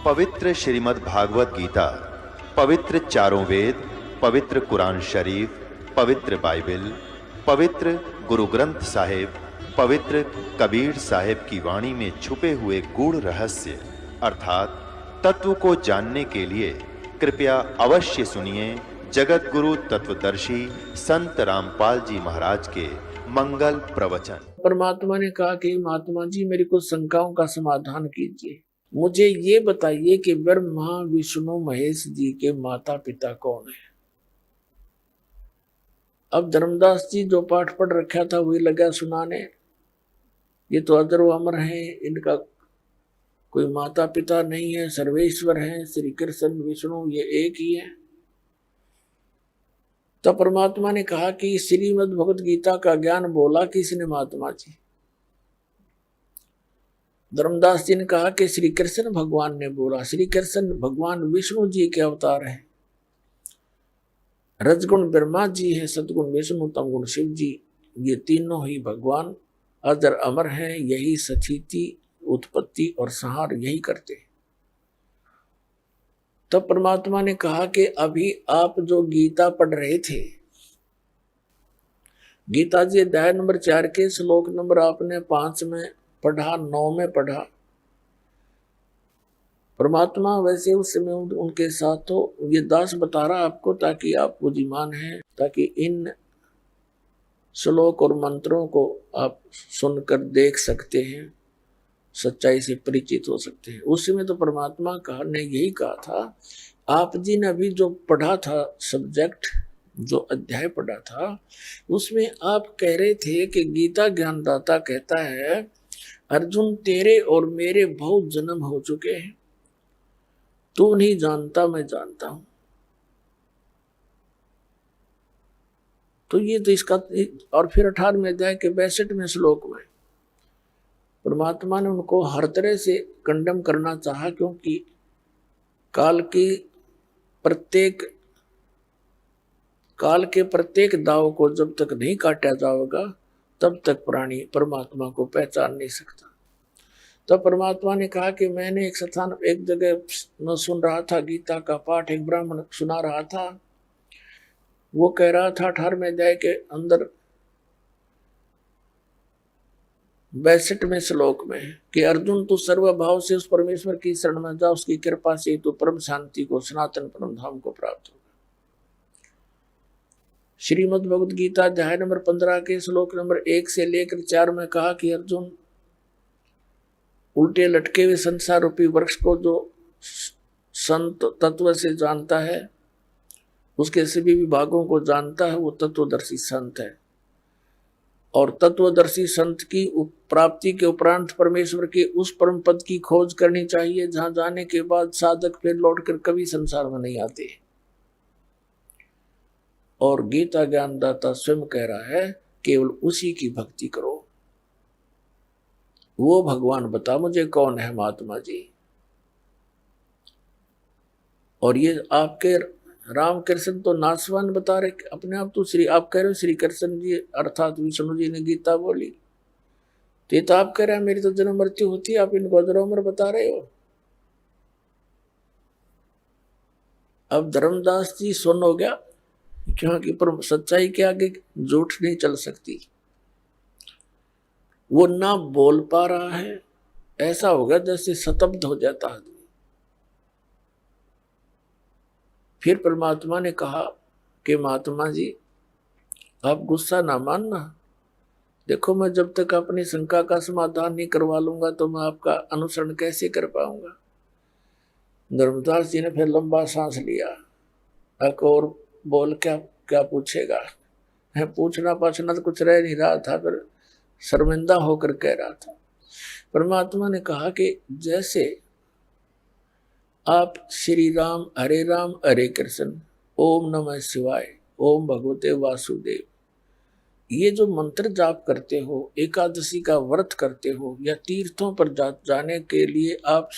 पवित्र श्रीमद् भागवत गीता, पवित्र चारों वेद, पवित्र कुरान शरीफ, पवित्र बाइबल, पवित्र गुरु ग्रंथ साहिब, पवित्र कबीर साहिब की वाणी में छुपे हुए गूढ़ रहस्य अर्थात तत्व को जानने के लिए कृपया अवश्य सुनिए जगत गुरु तत्वदर्शी संत रामपाल जी महाराज के मंगल प्रवचन। परमात्मा ने कहा कि महात्मा जी मेरी कुछ शंकाओं का समाधान कीजिए। मुझे ये बताइए कि ब्रह्मा विष्णु महेश जी के माता पिता कौन है। अब धर्मदास जी जो पाठ पढ़ रखा था वही लगा सुनाने। ये तो अजर व अमर है, इनका कोई माता पिता नहीं है, सर्वेश्वर है, श्री कृष्ण विष्णु ये एक ही है। तब परमात्मा ने कहा कि श्रीमद् भगवत गीता का ज्ञान बोला किसने महात्मा जी। धर्मदास जी ने कहा कि श्री कृष्ण भगवान ने बोला। श्री कृष्ण भगवान विष्णु जी के अवतार हैं। रजगुण ब्रह्मा जी है, सदगुण विष्णु, तमगुण शिव जी। ये तीनों ही भगवान अजर अमर हैं। यही सचिति उत्पत्ति और संहार यही करते हैं। तब परमात्मा ने कहा कि अभी आप जो गीता पढ़ रहे थे, गीता जी अध्याय नंबर 4 के श्लोक नंबर आपने 5 में पढ़ा, 9 में पढ़ा। परमात्मा वैसे उस समय उनके साथ हो, ये दास बता रहा आपको ताकि आप बुद्धिमान हैं, ताकि इन श्लोक और मंत्रों को आप सुनकर देख सकते हैं, सच्चाई से परिचित हो सकते हैं। उस समय तो परमात्मा ने यही कहा था। आप जी ने अभी जो पढ़ा था सब्जेक्ट, जो अध्याय पढ़ा था, उसमें आप कह रहे थे कि गीता ज्ञानदाता कहता है अर्जुन तेरे और मेरे बहुत जन्म हो चुके हैं, तू नहीं जानता मैं जानता हूं। तो ये तो इसका। और फिर 18वें अध्याय के 62वें श्लोक में परमात्मा ने उनको हर तरह से कंडम करना चाहा, क्योंकि काल के प्रत्येक दाव को जब तक नहीं काटा जाएगा तब तक प्राणी परमात्मा को पहचान नहीं सकता। तब परमात्मा ने कहा कि मैंने एक जगह में सुन रहा था गीता का पाठ, एक ब्राह्मण सुना रहा था। वो कह रहा था 18वें अध्याय के अंदर 62वें श्लोक में कि अर्जुन तू सर्वभाव से उस परमेश्वर की शरण में जा, उसकी कृपा से तू परम शांति को, सनातन परम धाम को प्राप्त होगा। श्रीमद् भगवत गीता अध्याय नंबर 15 के श्लोक नंबर 1 से लेकर 4 में कहा कि अर्जुन उल्टे लटके हुए संसार रूपी वृक्ष को जो संत तत्व से जानता है, उसके सभी विभागों को जानता है, वो तत्वदर्शी संत है। और तत्वदर्शी संत की प्राप्ति के उपरांत परमेश्वर के उस परम पद की खोज करनी चाहिए जहां जाने के बाद साधक फिर लौटकर कभी संसार में नहीं आते। और गीता ज्ञानदाता स्वयं कह रहा है केवल उसी की भक्ति करो। वो भगवान बता मुझे कौन है महात्मा जी। और ये आपके रामकृष्ण तो नासवान बता रहे अपने आप। तो आप कह रहे हो श्री कृष्ण जी अर्थात विष्णु जी ने गीता बोली, तो आप कह रहे हैं मेरी तो जन्म मृत्यु होती है, आप इनको अजर अमर बता रहे हो। अब धर्मदास जी सुन हो गया, क्योंकि सच्चाई के आगे झूठ नहीं चल सकती। वो ना बोल पा रहा है, ऐसा होगा जैसे स्तब्ध हो जाता है। फिर परमात्मा ने कहा कि महात्मा जी आप गुस्सा ना मानना। देखो मैं जब तक अपनी शंका का समाधान नहीं करवा लूंगा तो मैं आपका अनुसरण कैसे कर पाऊंगा। धर्मदास जी ने फिर लंबा सांस लिया। एक और बोल क्या पूछेगा, है पूछना पाछना तो कुछ रह नहीं रहा था, फिर शर्मिंदा होकर कह रहा था। परमात्मा ने कहा कि जैसे आप श्री राम हरे कृष्ण ओम नमः शिवाय ओम भगवते वासुदेव ये जो मंत्र जाप करते हो, एकादशी का व्रत करते हो, या तीर्थों पर जाने के लिए आप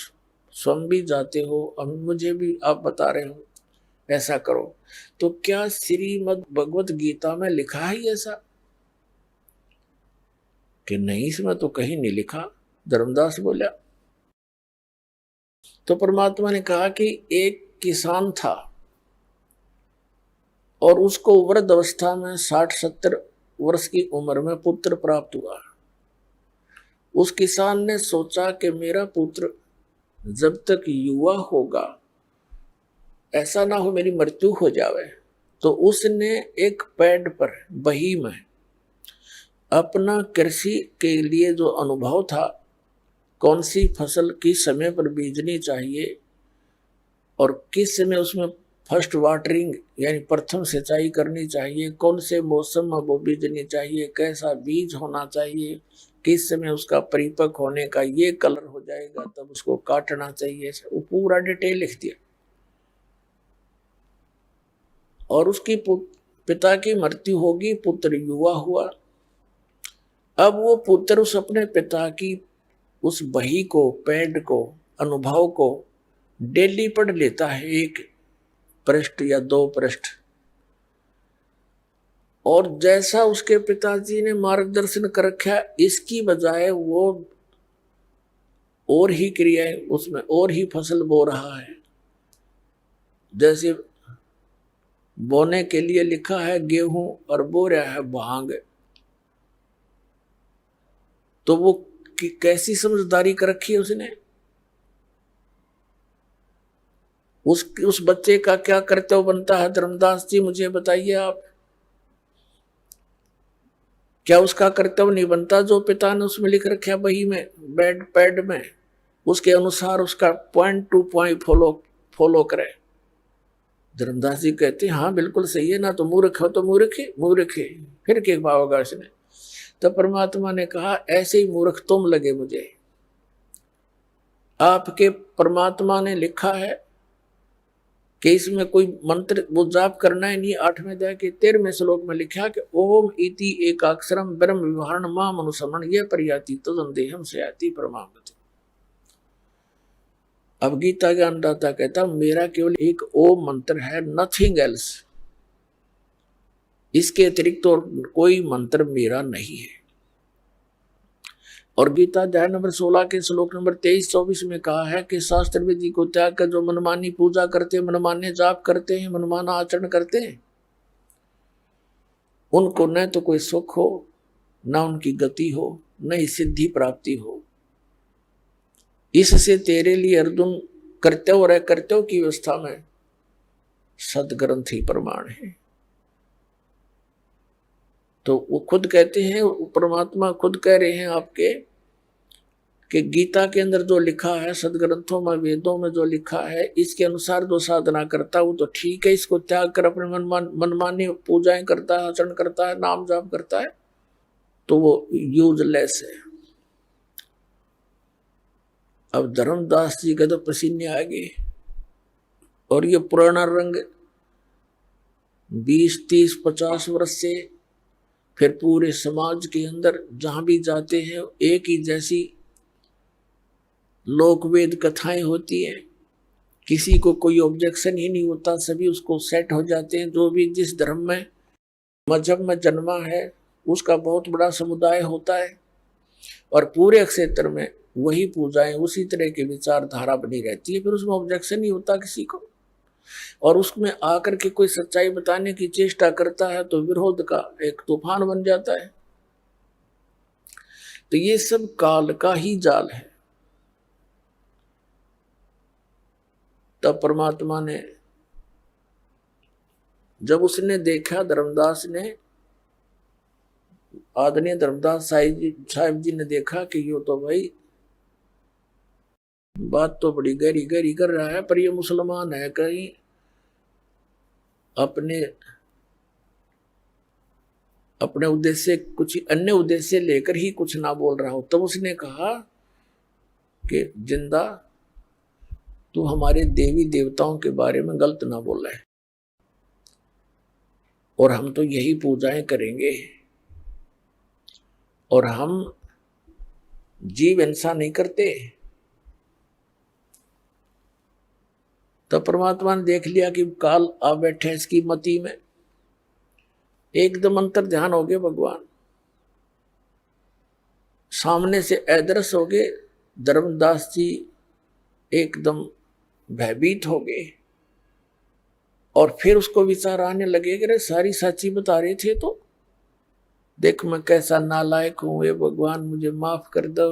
स्वयं भी जाते हो, अब मुझे भी आप बता रहे हो ऐसा करो, तो क्या श्रीमद् भगवत गीता में लिखा है ऐसा कि नहीं? इसमें तो कहीं नहीं लिखा। धर्मदास बोला तो परमात्मा ने कहा कि एक किसान था और उसको वृद्ध अवस्था में 60-70 वर्ष की उम्र में पुत्र प्राप्त हुआ। उस किसान ने सोचा कि मेरा पुत्र जब तक युवा होगा, ऐसा ना हो मेरी मृत्यु हो जावे, तो उसने एक पेड़ पर बही में अपना कृषि के लिए जो अनुभव था, कौन सी फसल किस समय पर बीजनी चाहिए और किस समय उसमें फर्स्ट वाटरिंग यानी प्रथम सिंचाई करनी चाहिए, कौन से मौसम में वो बीजनी चाहिए, कैसा बीज होना चाहिए, किस समय उसका परिपक्व होने का ये कलर हो जाएगा तब उसको काटना चाहिए, वो पूरा डिटेल लिख दिया। और उसकी पिता की मृत्यु होगी, पुत्र युवा हुआ। अब वो पुत्र उस अपने पिता की उस बही को, पेड़ को, अनुभव को डेली पढ़ लेता है, 1 पृष्ठ या 2 पृष्ठ। और जैसा उसके पिताजी ने मार्गदर्शन कर रखा, इसकी बजाय वो और ही क्रियाएं, उसमें और ही फसल बो रहा है। जैसे बोने के लिए लिखा है गेहूं और बो रहा है भांग, तो वो कैसी समझदारी कर रखी है उसने। उस बच्चे का क्या कर्तव्य बनता है, धर्मदास जी मुझे बताइए आप। क्या उसका कर्तव्य नहीं बनता जो पिता ने उसमें लिख रखा है बही में, पैड में, उसके अनुसार उसका पॉइंट टू पॉइंट फॉलो करे। धर्मदास जी कहते हैं हाँ बिल्कुल सही है ना, तो मूर्ख हो तो मूर्ख है, फिर क्या पाओगा उसने। तो परमात्मा ने कहा ऐसे ही मूर्ख तुम लगे मुझे। आपके परमात्मा ने लिखा है कि इसमें कोई मंत्र वो जाप करना ही नहीं। 8वें अध्याय के 13वें श्लोक में लिखा कि ओम इति एकाक्षरम ब्रह्म विवरण माम अनुसरण यह परियाति तदं देहम सयाति परमागति। अब गीता ज्ञानदाता कहता मेरा केवल एक ओम मंत्र है, नथिंग एल्स, इसके अतिरिक्त और कोई मंत्र मेरा नहीं है। और गीता अध्याय नंबर 16 के श्लोक नंबर 23-24 में कहा है कि शास्त्र विधि को त्याग कर जो मनमानी पूजा करते हैं, मनमाने जाप करते हैं, मनमाना आचरण करते हैं, उनको न तो कोई सुख हो, न उनकी गति हो, न ही सिद्धि प्राप्ति हो। इससे तेरे लिए अर्जुन कर्तव्य और अकर्तव्य की व्यवस्था में सदग्रंथ ही प्रमाण है। तो वो खुद कहते हैं, परमात्मा खुद कह रहे हैं आपके कि गीता के अंदर जो लिखा है, सदग्रंथों में, वेदों में जो लिखा है, इसके अनुसार जो साधना करता है वो तो ठीक है, इसको त्याग कर अपने मनमानी पूजाएं करता है, आचरण करता है, नाम जाप करता है, तो वो यूजलेस है। अब धर्मदास जी के तो पसीने आ गए और ये पुराना रंग 20, 30, 50 वर्ष से फिर पूरे समाज के अंदर जहां भी जाते हैं एक ही जैसी लोकवेद कथाएं होती हैं, किसी को कोई ऑब्जेक्शन ही नहीं होता, सभी उसको सेट हो जाते हैं। जो भी जिस धर्म में, मजहब में जन्मा है उसका बहुत बड़ा समुदाय होता है और पूरे क्षेत्र में वही पूजाएं, उसी तरह की विचारधारा बनी रहती है, फिर उसमें ऑब्जेक्शन नहीं होता किसी को। और उसमें आकर के कोई सच्चाई बताने की चेष्टा करता है तो विरोध का एक तूफान बन जाता है। तो ये सब काल का ही जाल है। तब परमात्मा ने, जब उसने देखा, धर्मदास ने, आदरणीय धर्मदास साहिब जी ने देखा कि यो तो भाई बात तो बड़ी गहरी गहरी कर रहा है, पर ये मुसलमान है, कहीं अपने उद्देश्य कुछ अन्य उद्देश्य लेकर ही कुछ ना बोल रहा हो। तब उसने कहा कि जिंदा तू हमारे देवी देवताओं के बारे में गलत ना बोला है, और हम तो यही पूजाएं करेंगे, और हम जीव हिंसा नहीं करते। तब परमात्मा ने देख लिया कि काल आ बैठे इसकी मति में, एकदम अंतर ध्यान हो गए भगवान, सामने से अदृश्य हो गए। धर्मदास जी एकदम भयभीत हो गए और फिर उसको विचार आने लगे कि अरे सारी सच्ची बता रहे थे तो देख मैं कैसा नालायक हूं, ये भगवान मुझे माफ कर दो।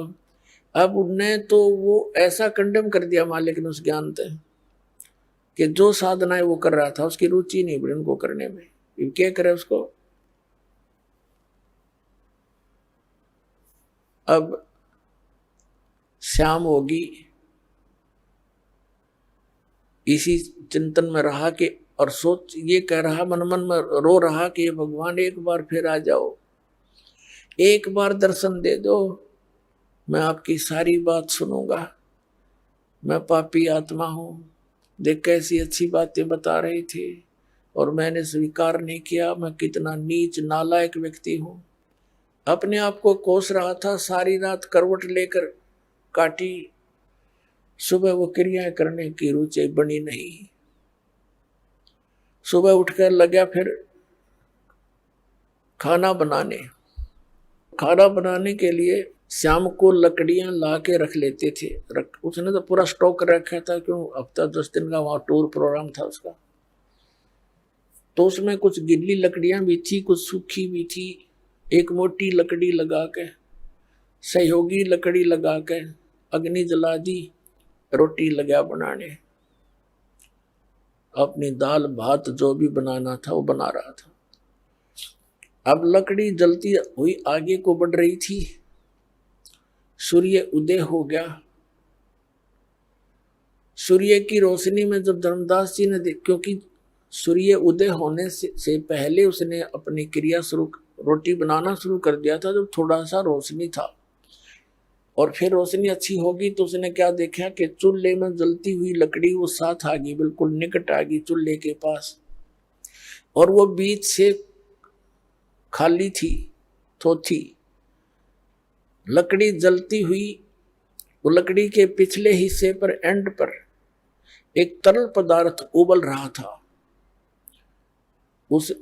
अब उनने तो वो ऐसा कंडेम कर दिया मालिक ने उस ज्ञान से कि जो साधनाएं वो कर रहा था उसकी रुचि नहीं पड़ी उनको करने में, क्या करे उसको। अब शाम होगी, इसी चिंतन में रहा कि और सोच ये कह रहा मन मन में रो रहा कि भगवान एक बार फिर आ जाओ, एक बार दर्शन दे दो, मैं आपकी सारी बात सुनूंगा। मैं पापी आत्मा हूं, देख कैसी अच्छी बातें बता रहे थे और मैंने स्वीकार नहीं किया, मैं कितना नीच नालायक व्यक्ति हूं। अपने आप को कोस रहा था, सारी रात करवट लेकर काटी, सुबह वो क्रियाएं करने की रुचि बनी नहीं। सुबह उठकर लगा फिर खाना बनाने के लिए शाम को लकड़ियां ला के रख लेते थे। उसने तो पूरा स्टॉक रखा था, क्यों हफ्ता 10 दिन का वहां टूर प्रोग्राम था उसका। तो उसमें कुछ गिल्ली लकड़ियां भी थी, कुछ सूखी भी थी। एक मोटी लकड़ी लगा के, सहयोगी लकड़ी लगा के अग्नि जला दी, रोटी लगा बनाने। अपनी दाल भात जो भी बनाना था वो बना रहा था। अब लकड़ी जलती हुई आगे को बढ़ रही थी, सूर्य उदय हो गया। सूर्य की रोशनी में जब धर्मदास जी ने क्योंकि सूर्य उदय होने से पहले उसने अपनी क्रिया शुरू, रोटी बनाना शुरू कर दिया था जब थोड़ा सा रोशनी था। और फिर रोशनी अच्छी होगी तो उसने क्या देखा कि चूल्हे में जलती हुई लकड़ी वो साथ आ गई, बिल्कुल निकट आ गई चूल्हे के पास, और वो बीच से खाली थी, थोथी लकड़ी जलती हुई। वो लकड़ी के पिछले हिस्से पर एंड पर एक तरल पदार्थ उबल रहा था। उस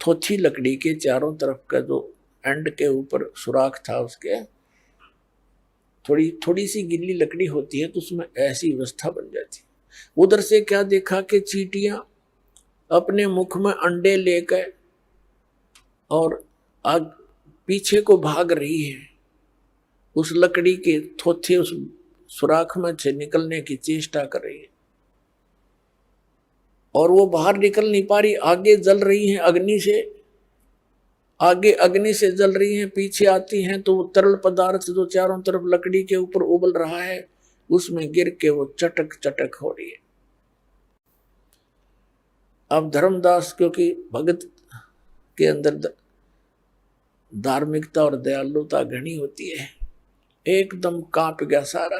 थोथी लकड़ी के चारों तरफ का जो एंड के ऊपर सुराख था, उसके थोड़ी सी गिल्ली लकड़ी होती है तो उसमें ऐसी अवस्था बन जाती। उधर से क्या देखा कि चींटियां अपने मुख में अंडे लेकर और आग पीछे को भाग रही है, उस लकड़ी के थोथे उस सुराख में से निकलने की चेष्टा कर रही है और वो बाहर निकल नहीं पा रही। आगे जल रही है अग्नि से, आगे अग्नि से जल रही हैं, पीछे आती हैं तो वो तरल पदार्थ जो चारों तरफ लकड़ी के ऊपर उबल रहा है उसमें गिर के वो चटक चटक हो रही है। अब धर्मदास क्योंकि भगत के अंदर धार्मिकता और दयालुता घनी होती है, एकदम कांप गया सारा।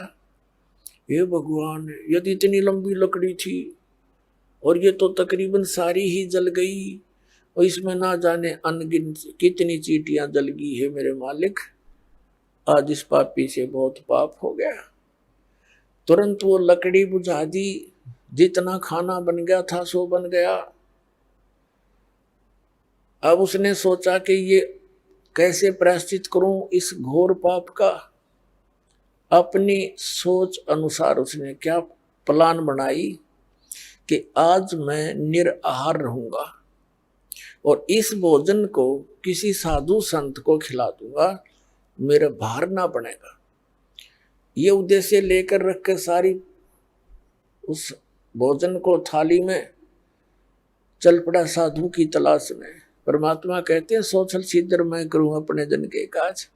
ये भगवान, यदि इतनी लंबी लकड़ी थी और ये तो तकरीबन सारी ही जल गई और इसमें ना जाने अनगिनत कितनी चींटियां जल गई है मेरे मालिक, आज इस पापी से बहुत पाप हो गया। तुरंत वो लकड़ी बुझा दी, जितना खाना बन गया था सो बन गया। अब उसने सोचा कि ये कैसे प्रायश्चित करूं इस घोर पाप का। अपनी सोच अनुसार उसने क्या प्लान बनाई कि आज मैं निराहार रहूंगा और इस भोजन को किसी साधु संत को खिला दूंगा, मेरा भार ना बनेगा। ये उद्देश्य लेकर रख कर सारी उस भोजन को थाली में चल पड़ा साधु की तलाश में। परमात्मा कहते हैं सोचल सिद्धर मैं करूं अपने जन के काज।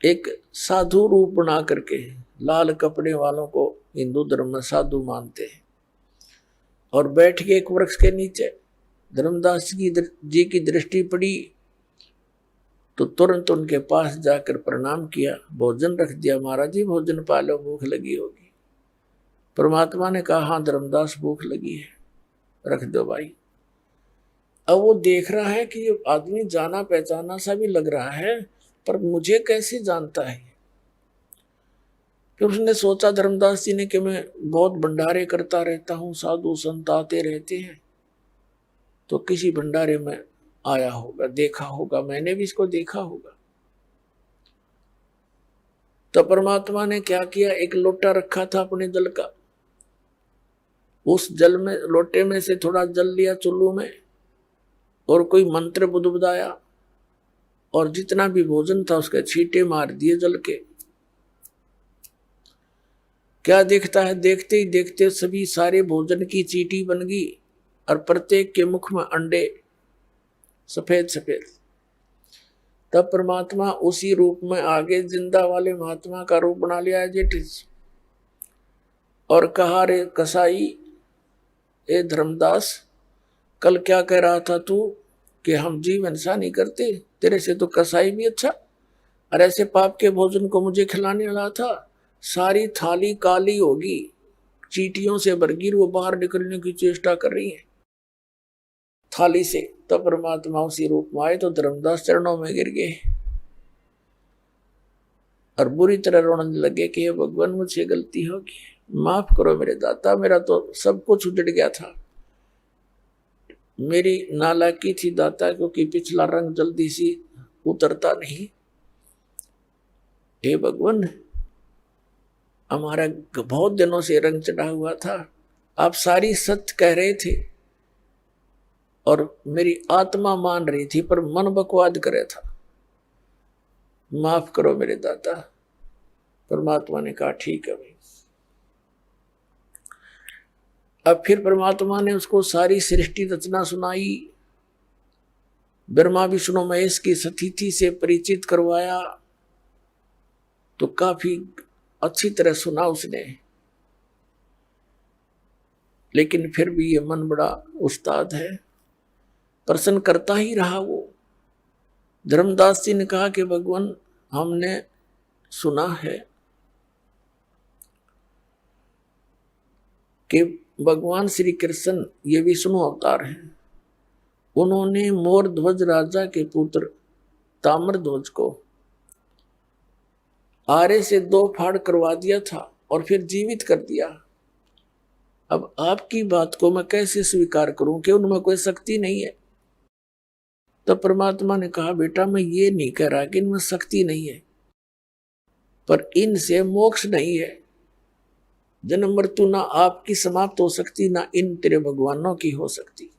एक साधु रूप बना करके, लाल कपड़े वालों को हिंदू धर्म में साधु मानते हैं, और बैठ के एक वृक्ष के नीचे धर्मदास जी की दृष्टि पड़ी तो तुरंत उनके पास जाकर प्रणाम किया, भोजन रख दिया। महाराज जी भोजन पालो, भूख लगी होगी। परमात्मा ने कहा हाँ धर्मदास भूख लगी है, रख दो भाई। अब वो देख रहा है कि ये आदमी जाना पहचाना सा भी लग रहा है, पर मुझे कैसे जानता है। फिर उसने सोचा धर्मदास जी ने कि मैं बहुत भंडारे करता रहता हूँ, साधु संत आते रहते हैं, तो किसी भंडारे में आया होगा, देखा होगा, मैंने भी इसको देखा होगा। तो परमात्मा ने क्या किया, एक लोटा रखा था अपने जल का, उस जल में, लोटे में से थोड़ा जल लिया चुल्लू में, और कोई मंत्र बुदबुदाया, और जितना भी भोजन था उसके छींटे मार दिए जल के। क्या दिखता है, देखते ही देखते सभी सारे भोजन की चींटी बन गई, और प्रत्येक के मुख में अंडे सफेद सफेद। तब परमात्मा उसी रूप में आगे जिंदा वाले महात्मा का रूप बना लिया जेठी, और कहा, रे कसाई, ए धर्मदास, कल क्या कह रहा था तू कि हम जीव हिंसा नहीं करते, तेरे से तो कसाई भी अच्छा, और ऐसे पाप के भोजन को मुझे खिलाने वाला था। सारी थाली काली होगी, चींटियों से भरगी, वो बाहर निकलने की चेष्टा कर रही है थाली से। तब परमात्मा उसी रूप में आए तो धर्मदास चरणों में गिर गए और बुरी तरह रोने लगे कि हे भगवान, मुझसे गलती होगी, माफ करो मेरे दाता, मेरा तो सब कुछ उजड़ गया था, मेरी नालायकी थी दाता, क्योंकि पिछला रंग जल्दी सी उतरता नहीं। हे भगवान, हमारा बहुत दिनों से रंग चढ़ा हुआ था, आप सारी सत्य कह रहे थे और मेरी आत्मा मान रही थी, पर मन बकवाद करे था, माफ करो मेरे दाता। परमात्मा ने कहा ठीक है भाई। अब फिर परमात्मा ने उसको सारी सृष्टि रचना सुनाई, ब्रह्मा विष्णु महेश की स्थिति से परिचित करवाया, तो काफी अच्छी तरह सुना उसने। लेकिन फिर भी ये मन बड़ा उस्ताद है, प्रश्न करता ही रहा वो। धर्मदास जी ने कहा कि भगवान, हमने सुना है कि भगवान श्री कृष्ण ये विष्णु अवतार हैं, उन्होंने मोर ध्वज राजा के पुत्र ताम्र ध्वज को आरे से 2 फाड़ करवा दिया था और फिर जीवित कर दिया। अब आपकी बात को मैं कैसे स्वीकार करूं कि उनमें कोई शक्ति नहीं है? तब परमात्मा ने कहा, बेटा, मैं ये नहीं कह रहा कि इनमें शक्ति नहीं है, पर इनसे मोक्ष नहीं है। जन्म मृत्यु ना आपकी समाप्त हो सकती, ना इन तेरे भगवानों की हो सकती।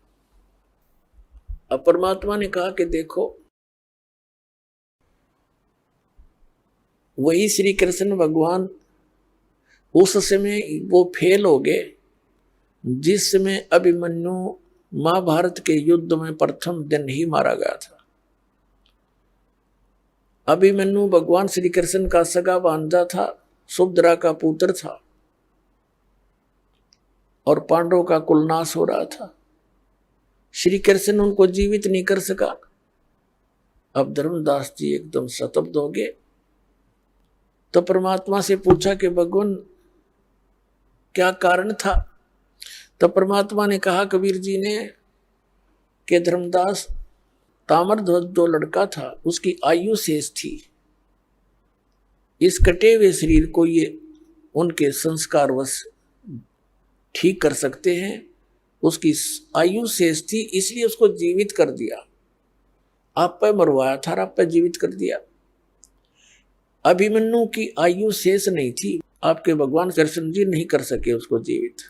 अब परमात्मा ने कहा कि देखो, वही श्री कृष्ण भगवान उस समय वो फेल हो गए जिस समय अभिमन्यु महाभारत के युद्ध में प्रथम दिन ही मारा गया था। अभिमन्यु भगवान श्री कृष्ण का सगा भांजा था, सुभद्रा का पुत्र था, और पांडवों का कुलनाश हो रहा था। श्री कृष्ण उनको जीवित नहीं कर सका। अब धर्मदास जी एकदम स्तब्ध हो गए। तो परमात्मा से पूछा कि भगवान, क्या कारण था? तो परमात्मा ने कहा कबीर जी ने कि धर्मदास, ताम्रध्वज जो लड़का था उसकी आयु शेष थी, इस कटे हुए शरीर को ये उनके संस्कारवश ठीक कर सकते हैं, उसकी आयु शेष थी, इसलिए उसको जीवित कर दिया। आप पे मरवाया था, आप पे जीवित कर दिया। अभिमन्यु की आयु शेष नहीं थी, आपके भगवान कृष्ण जी नहीं कर सके उसको जीवित।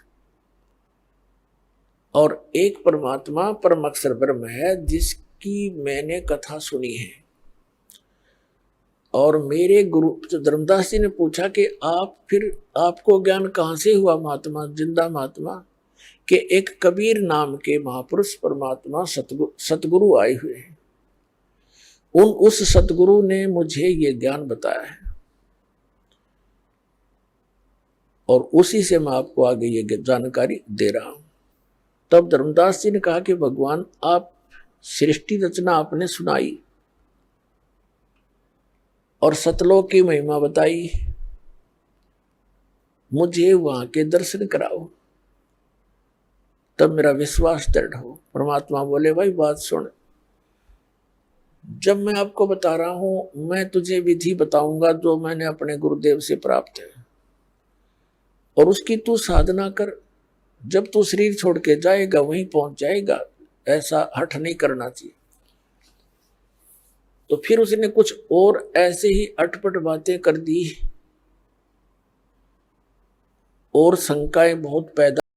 और एक परमात्मा परम अक्षर ब्रह्म है जिसकी मैंने कथा सुनी है। और मेरे गुरु धर्मदास जी ने पूछा कि आप फिर आपको ज्ञान कहाँ से हुआ महात्मा, जिंदा महात्मा, कि एक कबीर नाम के महापुरुष परमात्मा सतगुरु आए हुए हैं, उस सतगुरु ने मुझे ये ज्ञान बताया है और उसी से मैं आपको आगे ये जानकारी दे रहा हूं। तब धर्मदास जी ने कहा कि भगवान, आप सृष्टि रचना आपने सुनाई और सतलोक की महिमा बताई, मुझे वहां के दर्शन कराओ, तब मेरा विश्वास दृढ़ हो। परमात्मा बोले, भाई बात सुन, जब मैं आपको बता रहा हूं, मैं तुझे विधि बताऊंगा जो मैंने अपने गुरुदेव से प्राप्त है, और उसकी तू साधना कर। जब तू शरीर छोड़ के जाएगा वहीं पहुंच जाएगा, ऐसा हठ नहीं करना चाहिए। तो फिर उसने कुछ और ऐसे ही अटपट बातें कर दी और शंकाएं बहुत पैदा